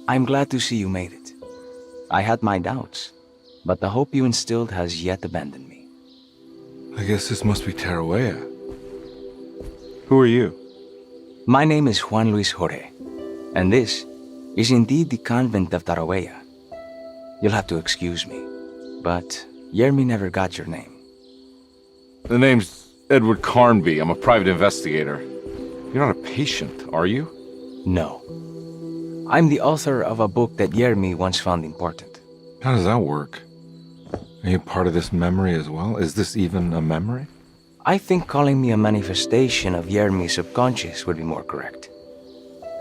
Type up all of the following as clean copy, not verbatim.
I'm glad to see you made it. I had my doubts, but the hope you instilled has yet abandoned me. I guess this must be Tarawea. Who are you? My name is Juan Luis Jorge, and this is indeed the convent of Tarawea. You'll have to excuse me, but Yermi never got your name. The name's Edward Carnby. I'm a private investigator. You're not a patient, are you? No. I'm the author of a book that Yermi once found important. How does that work? Are you part of this memory as well? Is this even a memory? I think calling me a manifestation of Yermi's subconscious would be more correct.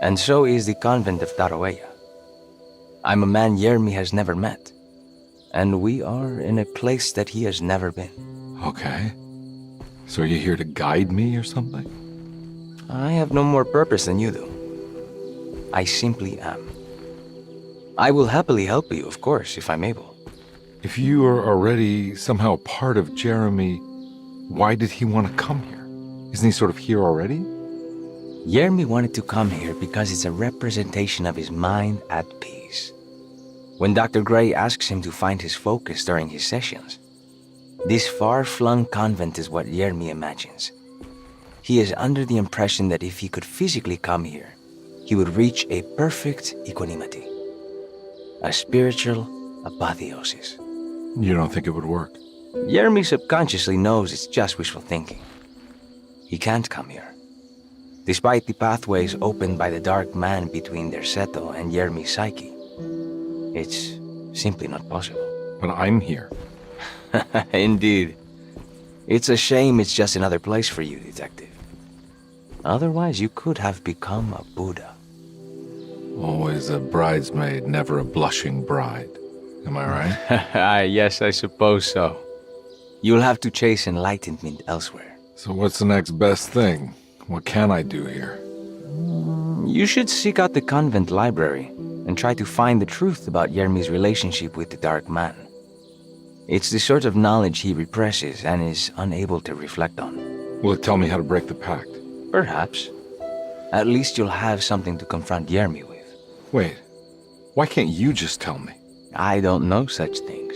And so is the convent of Tarawea. I'm a man Yermi has never met, and we are in a place that he has never been. Okay. So are you here to guide me or something? I have no more purpose than you do. I simply am. I will happily help you, of course, if I'm able. If you are already somehow part of Jeremy, why did he want to come here? Isn't he sort of here already? Yermi wanted to come here because it's a representation of his mind at peace. When Dr. Gray asks him to find his focus during his sessions, this far-flung convent is what Yermi imagines. He is under the impression that if he could physically come here, he would reach a perfect equanimity, a spiritual apotheosis. You don't think it would work? Yermi subconsciously knows it's just wishful thinking. He can't come here. Despite the pathways opened by the dark man between their Seto and Yermi's psyche, it's simply not possible. But I'm here. Indeed. It's a shame it's just another place for you, Detective. Otherwise, you could have become a Buddha. Always a bridesmaid, never a blushing bride. Am I right? Yes, I suppose so. You'll have to chase enlightenment elsewhere. So what's the next best thing? What can I do here? You should seek out the convent library and try to find the truth about Yermi's relationship with the Dark Man. It's the sort of knowledge he represses and is unable to reflect on. Will it tell me how to break the pact? Perhaps. At least you'll have something to confront Yermi with. Wait, why can't you just tell me? I don't know such things.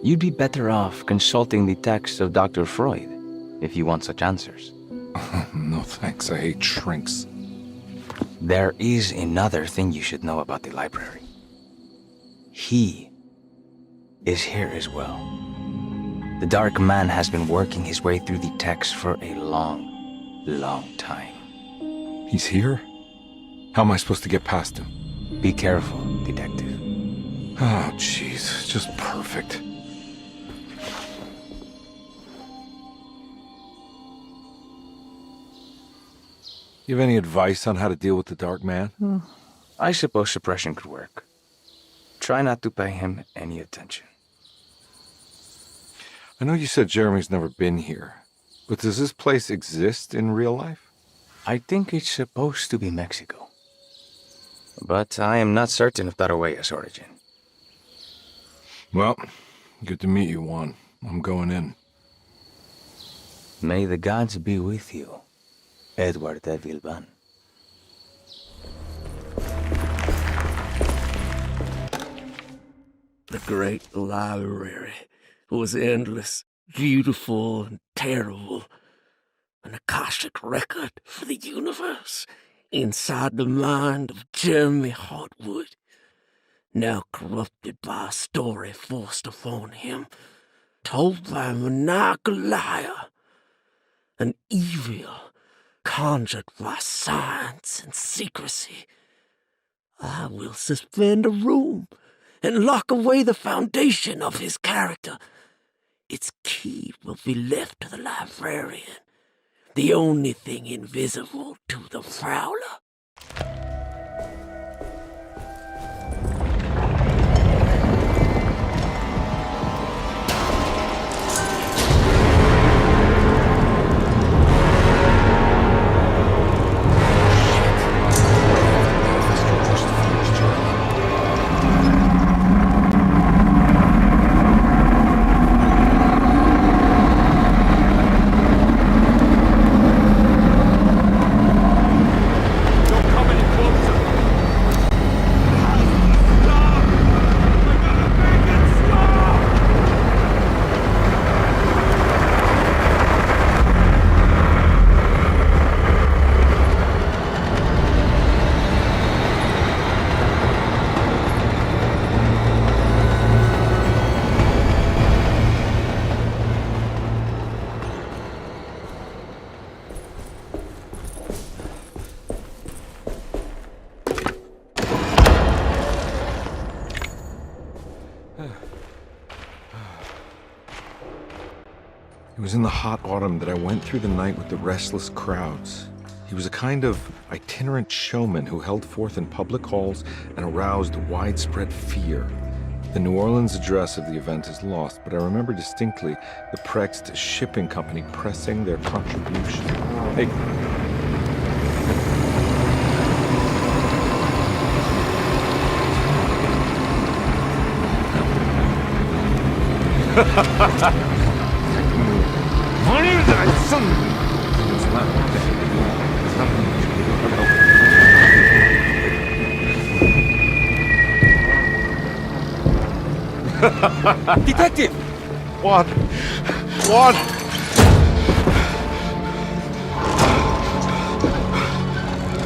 You'd be better off consulting the texts of Dr. Freud if you want such answers. No thanks, I hate shrinks. There is another thing you should know about the library. He is here as well. The Dark Man has been working his way through the text for a long time. He's here? How am I supposed to get past him? Be careful, Detective. Oh, jeez, just perfect. You have any advice on how to deal with the Dark Man? I suppose suppression could work. Try not to pay him any attention. I know you said Jeremy's never been here, but does this place exist in real life? I think it's supposed to be Mexico. But I am not certain of Tarawea's origin. Well, good to meet you, Juan. I'm going in. May the gods be with you, Edward de Vilban. The great library was endless, beautiful, and terrible. An Akashic record for the universe inside the mind of Jeremy Hartwood, now corrupted by a story forced upon him, told by a maniacal liar, an evil conjured by science and secrecy. I will suspend a room and lock away the foundation of his character. Its key will be left to the librarian, the only thing invisible to the Prowler. Don't come any closer. It was in the hot autumn that I went through the night with the restless crowds. He was a kind of itinerant showman who held forth in public halls and aroused widespread fear. The New Orleans address of the event is lost, but I remember distinctly the Prext Shipping Company pressing their contribution. Hey. Detective! What? What?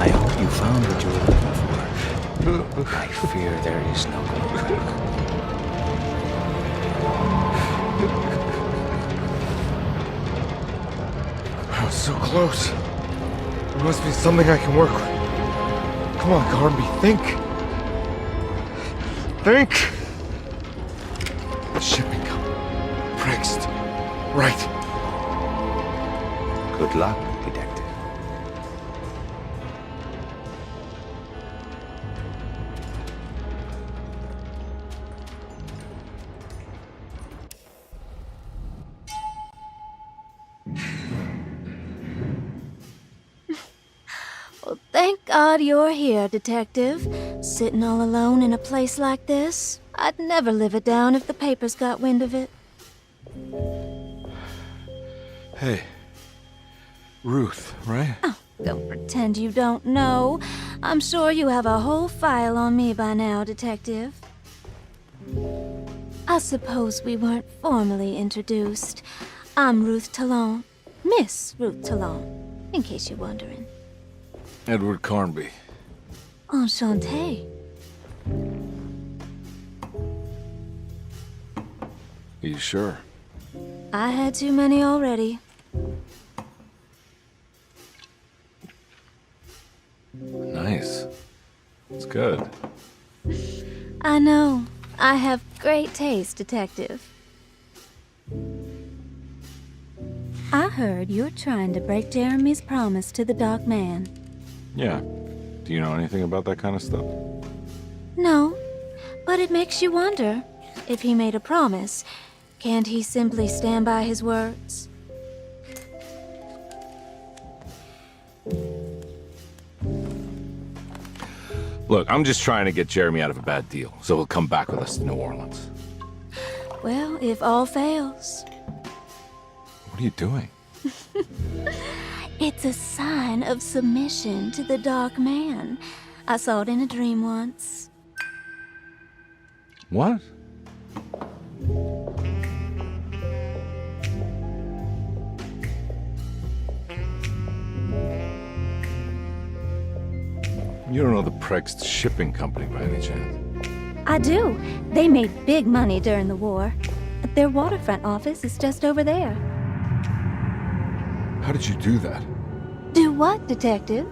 I hope you found what you were looking for. I fear there is no going back. I was so close. There must be something I can work with. Come on, Garby, think. Think. The shipping company. Prext. Right. Good luck, detective. Well, thank God you're here, Detective. Sitting all alone in a place like this? I'd never live it down if the papers got wind of it. Hey. Ruth, right? Oh, don't pretend you don't know. I'm sure you have a whole file on me by now, Detective. I suppose we weren't formally introduced. I'm Ruth Talon. Miss Ruth Talon, in case you're wondering. Edward Carnby. Enchanté. Are you sure? I had too many already. Nice. It's good. I know. I have great taste, Detective. I heard you're trying to break Jeremy's promise to the Dark Man. Yeah. Do you know anything about that kind of stuff? No, but it makes you wonder. If he made a promise, can't he simply stand by his words? Look, I'm just trying to get Jeremy out of a bad deal, so he'll come back with us to New Orleans. Well, if all fails. What are you doing? It's a sign of submission to the Dark Man. I saw it in a dream once. What? You don't know the Prext Shipping Company by any chance? I do. They made big money during the war. Their waterfront office is just over there. How did you do that? Do what, Detective?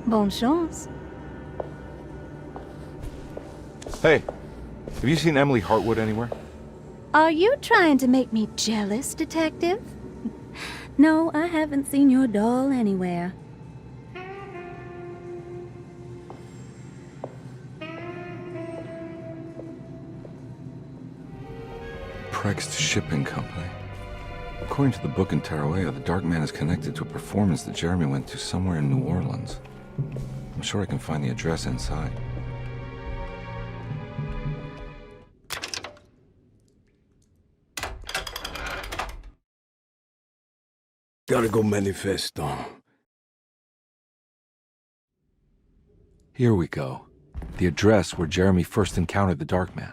Bonne chance. Hey, have you seen Emily Hartwood anywhere? Are you trying to make me jealous, Detective? No, I haven't seen your doll anywhere. Prext Shipping Company. According to the book in Tarawea, the Dark Man is connected to a performance that Jeremy went to somewhere in New Orleans. I'm sure I can find the address inside. Gotta go manifestant. Here we go. The address where Jeremy first encountered the Dark Man.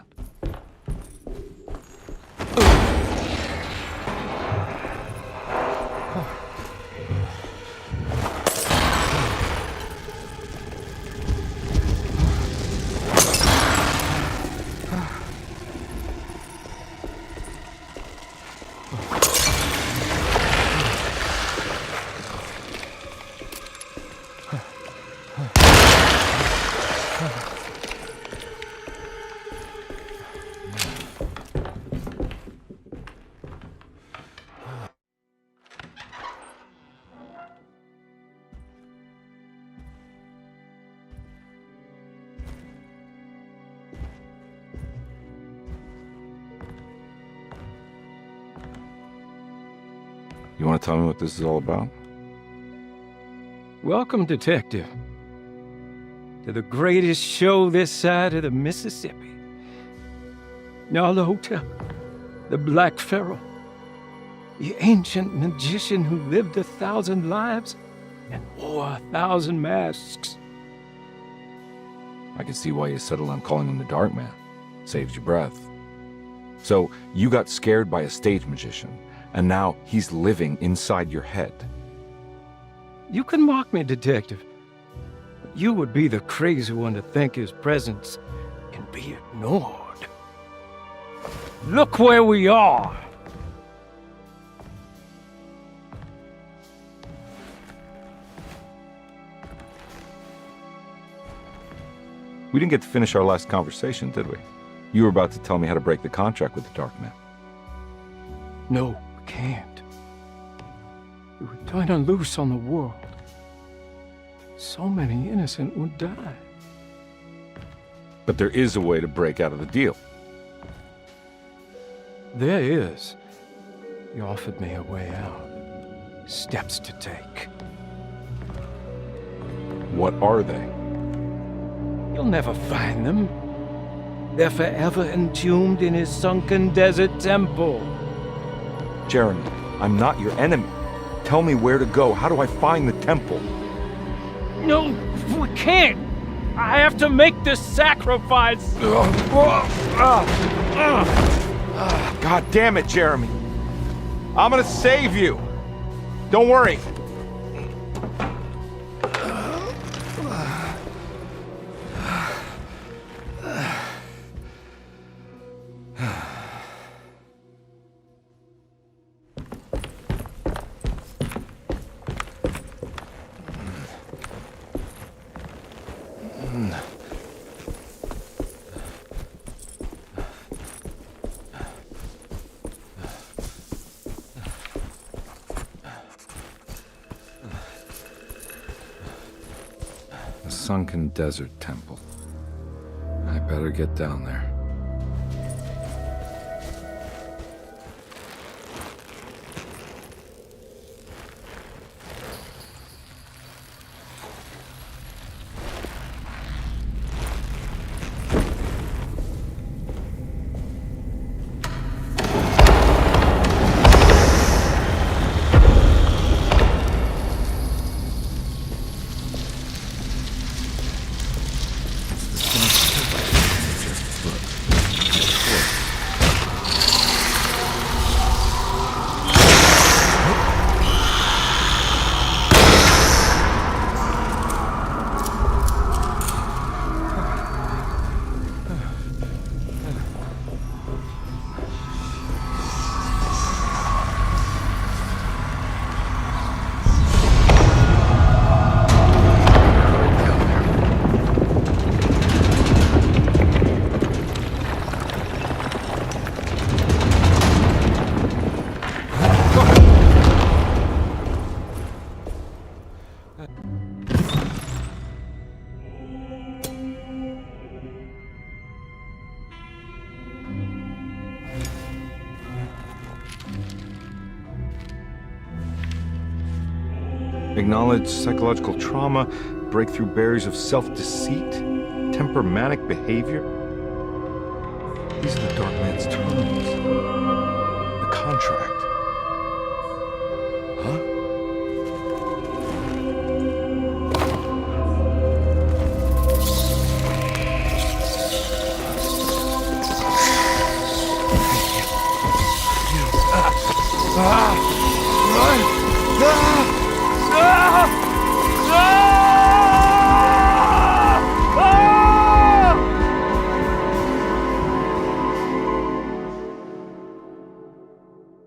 You want to tell me what this is all about? Welcome, Detective, to the greatest show this side of the Mississippi. Now the hotel, the Black Pharaoh, the ancient magician who lived 1,000 lives and wore 1,000 masks. I can see why you settled on calling him the Dark Man. Saves your breath. So, you got scared by a stage magician, and now he's living inside your head. You can mock me, Detective, but you would be the crazy one to think his presence can be ignored. Look where we are! We didn't get to finish our last conversation, did we? You were about to tell me how to break the contract with the Dark Man. No, we can't. We were turning loose on the world. So many innocent would die. But there is a way to break out of the deal. There is. He offered me a way out. Steps to take. What are they? You'll never find them. They're forever entombed in his sunken desert temple. Jeremy, I'm not your enemy. Tell me where to go. How do I find the temple? No, we can't. I have to make this sacrifice. God damn it, Jeremy. I'm gonna save you. Don't worry. The sunken desert temple. I better get down there. Acknowledge psychological trauma, break through barriers of self-deceit, temperamentic behavior. These are the Dark Man's terms. The contract. Huh? Ah!